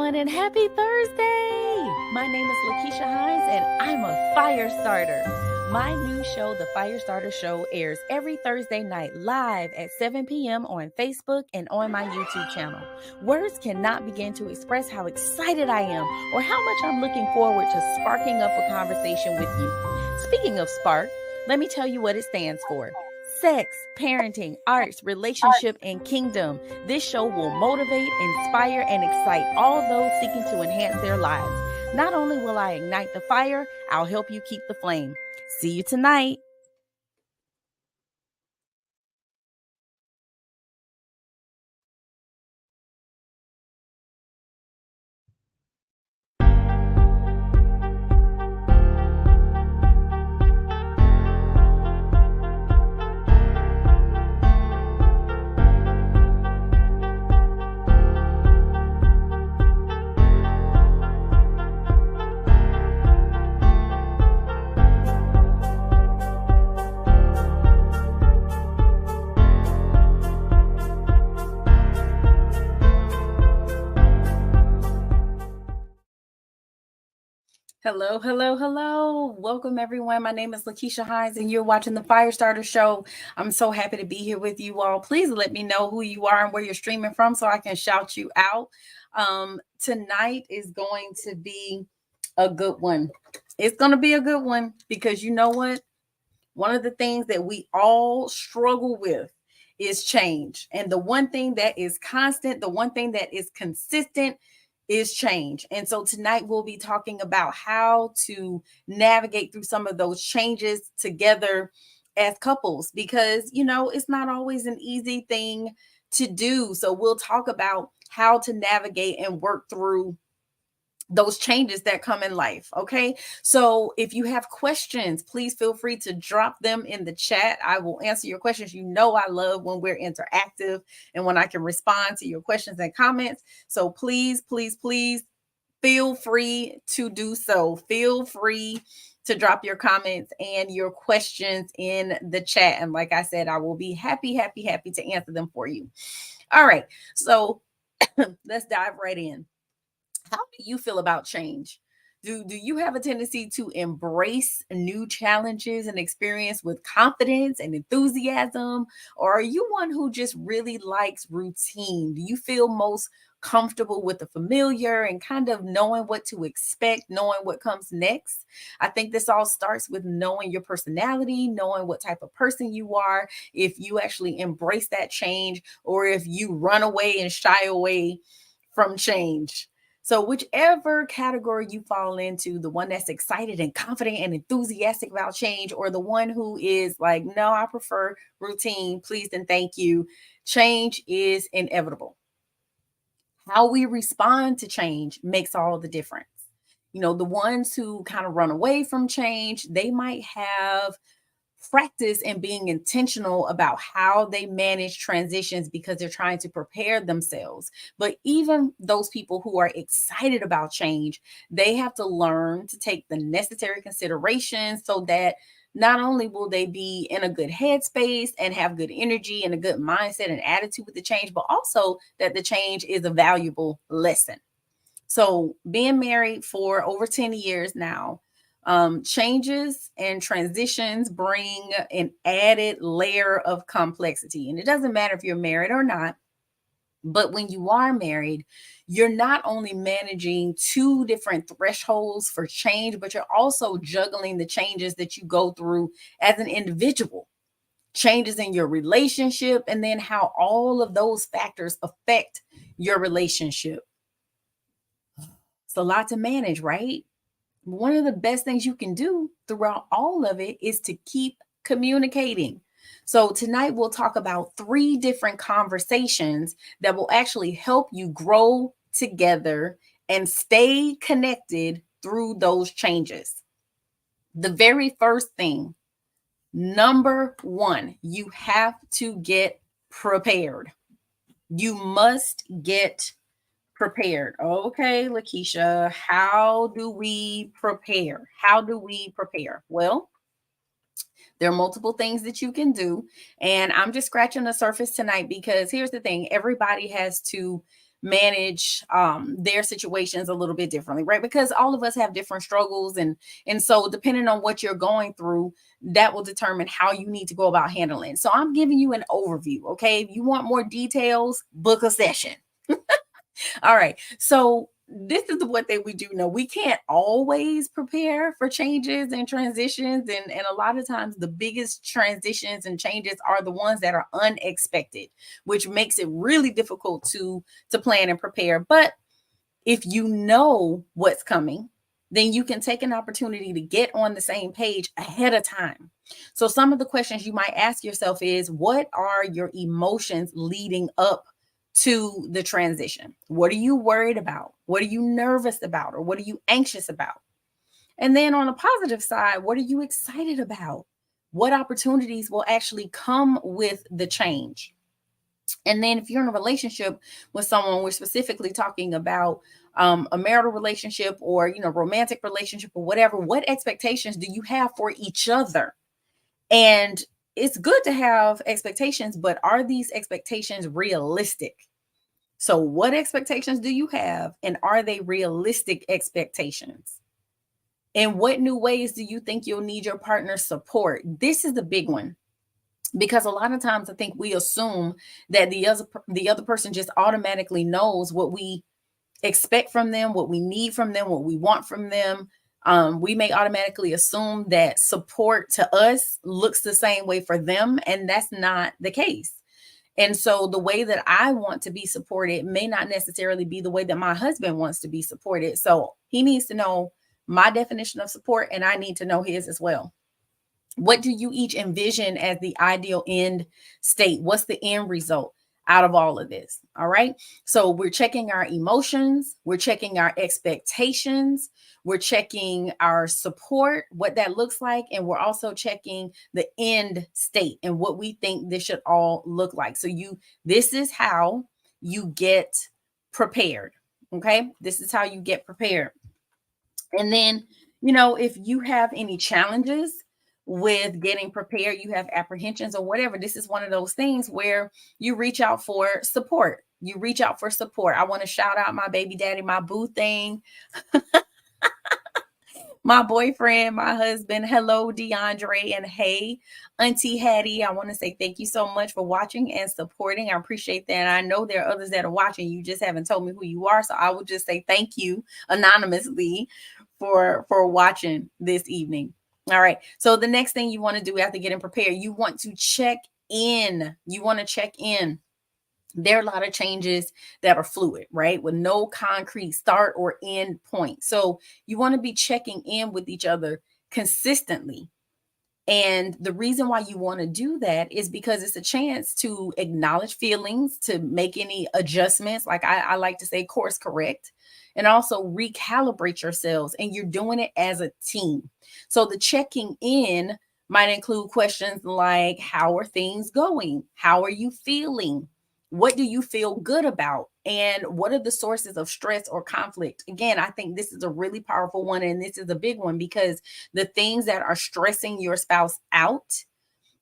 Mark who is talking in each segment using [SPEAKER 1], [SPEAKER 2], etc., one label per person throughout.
[SPEAKER 1] everyone, and happy Thursday! My name is Keesha Hines, and I'm a fire starter. My new show, The Fire Starter Show, airs every Thursday night live at 7 p.m. on Facebook and on my YouTube channel. Words cannot begin to express how excited I am or how much I'm looking forward to sparking up a conversation with you. Speaking of spark, let me tell you what it stands for. Sex, parenting, arts, relationship, and kingdom. This show will motivate, inspire, and excite all those seeking to enhance their lives. Not only will I ignite the fire, I'll help you keep the flame. See you tonight. Hello, hello, hello. Welcome, everyone. My name is Keesha Hines, and you're watching the Fire Starter Show. I'm so happy to be here with you all. Please let me know who you are and where you're streaming from so I can shout you out. Tonight is going to be a good one. It's going to be a good one because you know what? One of the things that we all struggle with is change. And the one thing that is constant, the one thing that is consistent is change. And so tonight we'll be talking about how to navigate through some of those changes together as couples because, you know, it's not always an easy thing to do. So we'll talk about how to navigate and work through those changes that come in life. Okay. So if you have questions, please feel free to drop them in the chat. I will answer your questions. You know, I love when we're interactive and when I can respond to your questions and comments. So please, please, please feel free to do so. Feel free to drop your comments and your questions in the chat. And like I said, I will be happy to answer them for you. All right. So let's dive right in. How do you feel about change? Do you have a tendency to embrace new challenges and experience with confidence and enthusiasm? Or are you one who just really likes routine? Do you feel most comfortable with the familiar and kind of knowing what to expect, knowing what comes next? I think this all starts with knowing your personality, knowing what type of person you are, if you actually embrace that change, or if you run away and shy away from change. So, whichever category you fall into, the one that's excited and confident and enthusiastic about change, or the one who is like, no, I prefer routine, please and thank you, change is inevitable. How we respond to change makes all the difference. You know, the ones who kind of run away from change, they might have practice and being intentional about how they manage transitions because they're trying to prepare themselves. But even those people who are excited about change, they have to learn to take the necessary considerations so that not only will they be in a good headspace and have good energy and a good mindset and attitude with the change, but also that the change is a valuable lesson. So, being married for over 10 years now, changes and transitions bring an added layer of complexity. And it doesn't matter if you're married or not, but when you are married, you're not only managing two different thresholds for change, but you're also juggling the changes that you go through as an individual, changes in your relationship, and then how all of those factors affect your relationship. It's a lot to manage, right? One of the best things you can do throughout all of it is to keep communicating. So, tonight we'll talk about three different conversations that will actually help you grow together and stay connected through those changes. The very first thing, number one, you have to get prepared. You must get prepared. Okay, Lakeisha, how do we prepare? How do we prepare? Well, there are multiple things that you can do. And I'm just scratching the surface tonight because here's the thing, everybody has to manage their situations a little bit differently, right? Because all of us have different struggles, and so depending on what you're going through, that will determine how you need to go about handling. So I'm giving you an overview, okay? If you want more details, book a session. All right. So this is the one thing we do know. We can't always prepare for changes and transitions. And a lot of times the biggest transitions and changes are the ones that are unexpected, which makes it really difficult to plan and prepare. But if you know what's coming, then you can take an opportunity to get on the same page ahead of time. So some of the questions you might ask yourself is, what are your emotions leading up to the transition? What are you worried about? What are you nervous about? Or what are you anxious about? And then on the positive side, what are you excited about? What opportunities will actually come with the change? And then if you're in a relationship with someone, we're specifically talking about a marital relationship, or romantic relationship, or whatever. What expectations do you have for each other? And it's good to have expectations, but are these expectations realistic? So what expectations do you have, and are they realistic expectations? And what new ways do you think you'll need your partner's support? This is the big one, because a lot of times I think we assume that the other person just automatically knows what we expect from them, what we need from them, what we want from them. We may automatically assume that support to us looks the same way for them, and that's not the case. And so the way that I want to be supported may not necessarily be the way that my husband wants to be supported. So he needs to know my definition of support, and I need to know his as well. What do you each envision as the ideal end state? What's the end result out of all of this? All right. So we're checking our emotions, we're checking our expectations, we're checking our support, what that looks like, and we're also checking the end state and what we think this should all look like. So this is how you get prepared. Okay. This is how you get prepared. And then, if you have any challenges with getting prepared, you have apprehensions or whatever, this is one of those things where you reach out for support. You reach out for support. I want to shout out my baby daddy, my boo thing, my boyfriend, my husband. Hello, DeAndre, and hey, Auntie Hattie. I want to say thank you so much for watching and supporting. I appreciate that. And I know there are others that are watching. You just haven't told me who you are. So I will just say thank you anonymously for watching this evening. All right. So the next thing you want to do after getting prepared, you want to check in. You want to check in. There are a lot of changes that are fluid, right? With no concrete start or end point. So you want to be checking in with each other consistently. And the reason why you want to do that is because it's a chance to acknowledge feelings, to make any adjustments, like I like to say, course correct, and also recalibrate yourselves. And you're doing it as a team. So the checking in might include questions like, how are things going? How are you feeling? What do you feel good about? And what are the sources of stress or conflict? Again, I think this is a really powerful one. And this is a big one, because the things that are stressing your spouse out,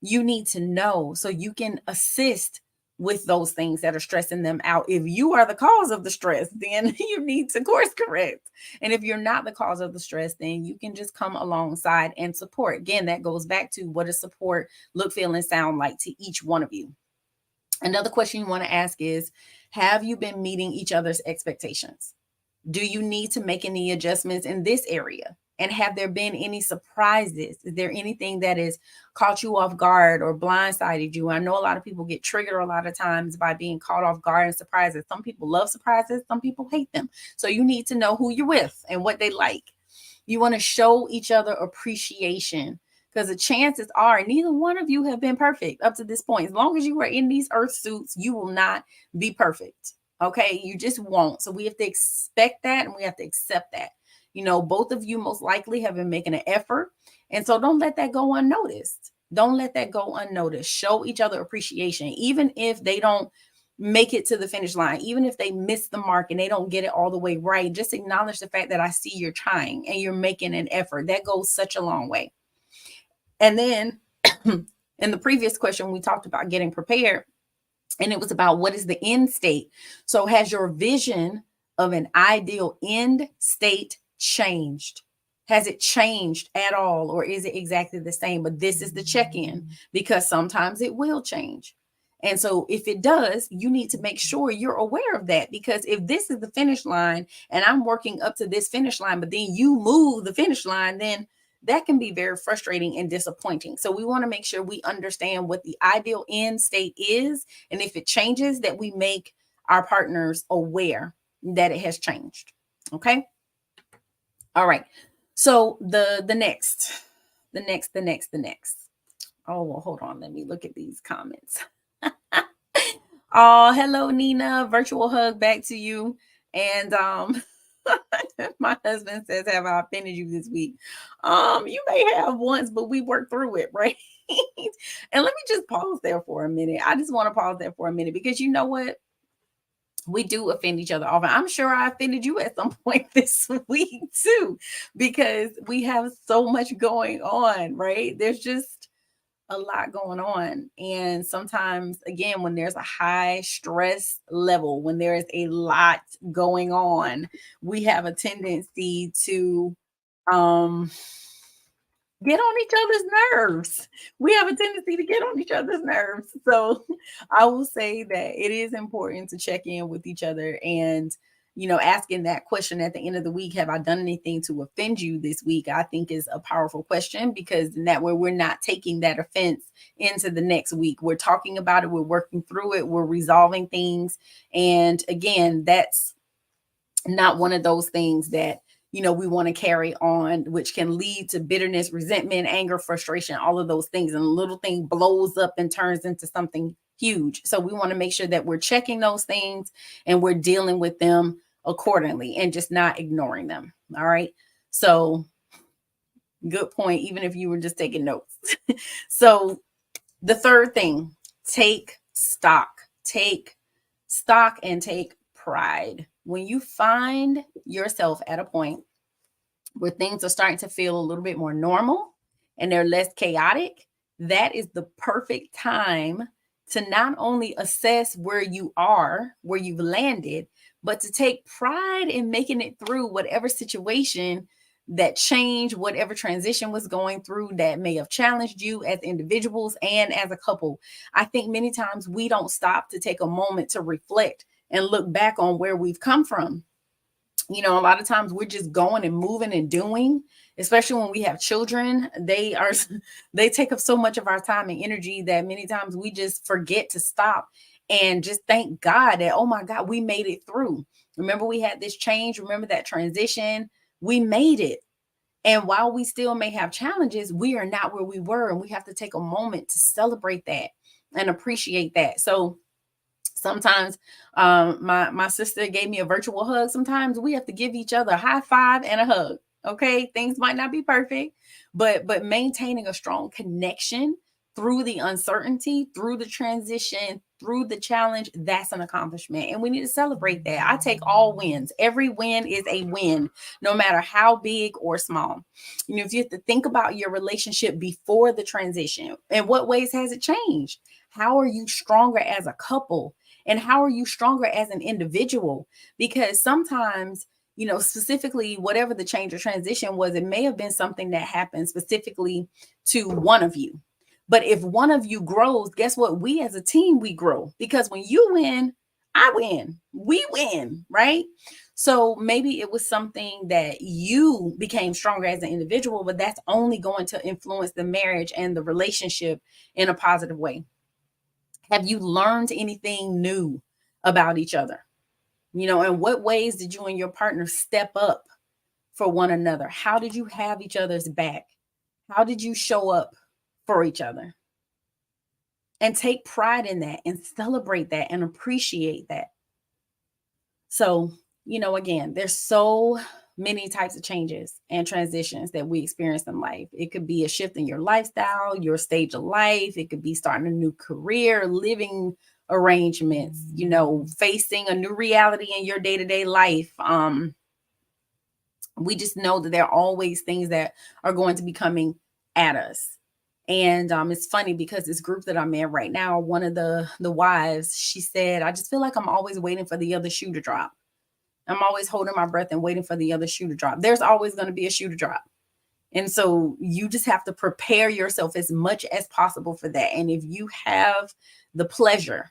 [SPEAKER 1] you need to know so you can assist with those things that are stressing them out. If you are the cause of the stress, then you need to course correct. And if you're not the cause of the stress, then you can just come alongside and support. Again, that goes back to, what does support look, feel, and sound like to each one of you? Another question you want to ask is, have you been meeting each other's expectations? Do you need to make any adjustments in this area? And have there been any surprises? Is there anything that has caught you off guard or blindsided you? I know a lot of people get triggered a lot of times by being caught off guard and surprises. Some people love surprises, some people hate them. So you need to know who you're with and what they like. You want to show each other appreciation, because the chances are neither one of you have been perfect up to this point. As long as you are in these earth suits, you will not be perfect. Okay. You just won't. So we have to expect that, and we have to accept that. Both of you most likely have been making an effort. And so don't let that go unnoticed. Don't let that go unnoticed. Show each other appreciation, even if they don't make it to the finish line, even if they miss the mark and they don't get it all the way right. Just acknowledge the fact that I see you're trying and you're making an effort. That goes such a long way. And then in the previous question, we talked about getting prepared. And it was about what is the end state. So has your vision of an ideal end state changed? Has it changed at all, or is it exactly the same? But this is the check-in, because sometimes it will change. And so if it does, you need to make sure you're aware of that, because if this is the finish line and I'm working up to this finish line, but then you move the finish line, then that can be very frustrating and disappointing. So we want to make sure we understand what the ideal end state is, and if it changes, that we make our partners aware that it has changed. Okay. All right. So the next. Oh, well, hold on. Let me look at these comments. Oh, hello, Nina. Virtual hug back to you. And my husband says, have I offended you this week? You may have once, but we worked through it, right? And let me just pause there for a minute. I just want to pause there for a minute, because you know what? We do offend each other often. I'm sure I offended you at some point this week too, because we have so much going on, right? There's just a lot going on. And sometimes, again, when there's a high stress level, when there is a lot going on, we have a tendency to um get on each other's nerves. We have a tendency to get on each other's nerves. So I will say that it is important to check in with each other, and asking that question at the end of the week, have I done anything to offend you this week? I think is a powerful question, because in that way we're not taking that offense into the next week. We're talking about it, we're working through it, we're resolving things. And again, that's not one of those things that we want to carry on, which can lead to bitterness, resentment, anger, frustration, all of those things. And a little thing blows up and turns into something huge. So we want to make sure that we're checking those things and we're dealing with them accordingly, and just not ignoring them. All right. So good point, even if you were just taking notes. So the third thing, take stock. Take stock and take pride. When you find yourself at a point where things are starting to feel a little bit more normal and they're less chaotic, that is the perfect time to not only assess where you are, where you've landed, but to take pride in making it through whatever situation that change, whatever transition was going through that may have challenged you as individuals and as a couple. I think many times we don't stop to take a moment to reflect and look back on where we've come from. A lot of times we're just going and moving and doing, especially when we have children. They take up so much of our time and energy that many times we just forget to stop and just thank God that, oh my God, we made it through. Remember, we had this change. Remember that transition. We made it. And while we still may have challenges, we are not where we were. And we have to take a moment to celebrate that and appreciate that. So sometimes my sister gave me a virtual hug. Sometimes we have to give each other a high five and a hug. Okay, things might not be perfect, but maintaining a strong connection through the uncertainty, through the transition, through the challenge, that's an accomplishment. And we need to celebrate that. I take all wins. Every win is a win, no matter how big or small. If you have to think about your relationship before the transition, in what ways has it changed? How are you stronger as a couple? And how are you stronger as an individual? Because sometimes, specifically whatever the change or transition was, it may have been something that happened specifically to one of you. But if one of you grows, guess what? We as a team, we grow, because when you win, I win, we win, right? So maybe it was something that you became stronger as an individual, but that's only going to influence the marriage and the relationship in a positive way. Have you learned anything new about each other? In what ways did you and your partner step up for one another? How did you have each other's back? How did you show up for each other? And take pride in that and celebrate that and appreciate that. So, again, there's so many types of changes and transitions that we experience in life. It could be a shift in your lifestyle, your stage of life. It could be starting a new career, living arrangements, facing a new reality in your day-to-day life. We just know that there are always things that are going to be coming at us. And it's funny because this group that I'm in right now, one of the wives, she said, I just feel like I'm always waiting for the other shoe to drop. I'm always holding my breath and waiting for the other shoe to drop. There's always going to be a shoe to drop. And so you just have to prepare yourself as much as possible for that. And if you have the pleasure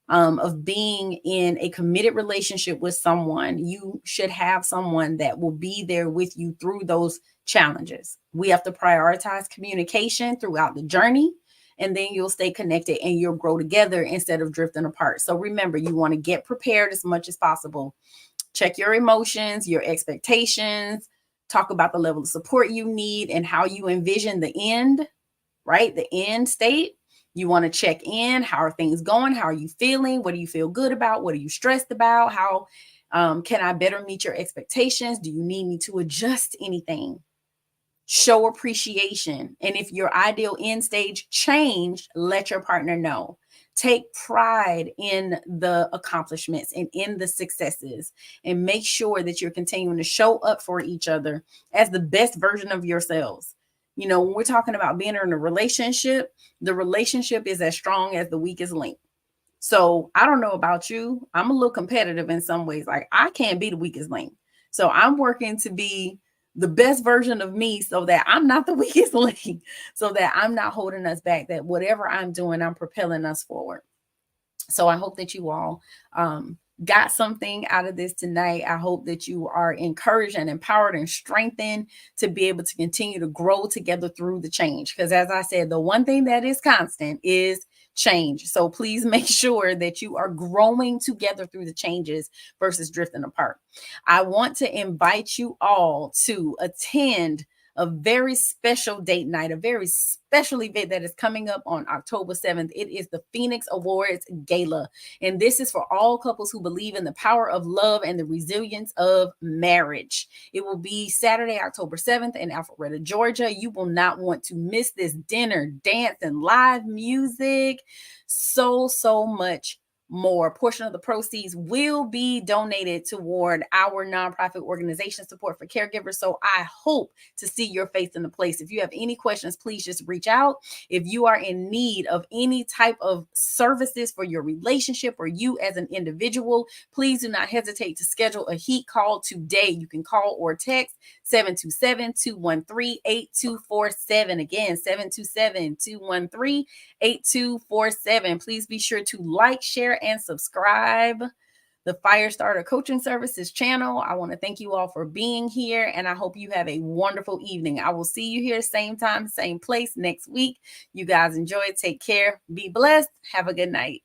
[SPEAKER 1] of being in a committed relationship with someone, you should have someone that will be there with you through those challenges. We have to prioritize communication throughout the journey, and then you'll stay connected and you'll grow together instead of drifting apart. So remember, you want to get prepared as much as possible. Check your emotions, your expectations, talk about the level of support you need and how you envision the end, right? The end state. You want to check in. How are things going? How are you feeling? What do you feel good about? What are you stressed about? How can I better meet your expectations? Do you need me to adjust anything? Show appreciation. And if your ideal end stage changed, let your partner know. Take pride in the accomplishments and in the successes, and make sure that you're continuing to show up for each other as the best version of yourselves. You know, when we're talking about being in a relationship, the relationship is as strong as the weakest link. So I don't know about you. I'm a little competitive in some ways. Like, I can't be the weakest link. So I'm working to be the best version of me so that I'm not the weakest link, so that I'm not holding us back, that whatever I'm doing, I'm propelling us forward. So I hope that you all got something out of this tonight. I hope that you are encouraged and empowered and strengthened to be able to continue to grow together through the change. Because as I said, the one thing that is constant is change. So please make sure that you are growing together through the changes versus drifting apart. I want to invite you all to attend a very special date night, a very special event that is coming up on October 7th. It is the Phoenix Awards Gala. And this is for all couples who believe in the power of love and the resilience of marriage. It will be Saturday, October 7th in Alpharetta, Georgia. You will not want to miss this dinner, dance, and live music. So much more. A portion of the proceeds will be donated toward our nonprofit organization support for caregivers. So I hope to see your face in the place. If you have any questions, please just reach out. If you are in need of any type of services for your relationship or you as an individual, please do not hesitate to schedule a heat call today. You can call or text 727-213-8247. Again, 727-213-8247. Please be sure to like, share, and subscribe the Firestarter Coaching Services channel. I want to thank you all for being here, and I hope you have a wonderful evening. I will see you here same time, same place next week. You guys enjoy it. Take care. Be blessed. Have a good night.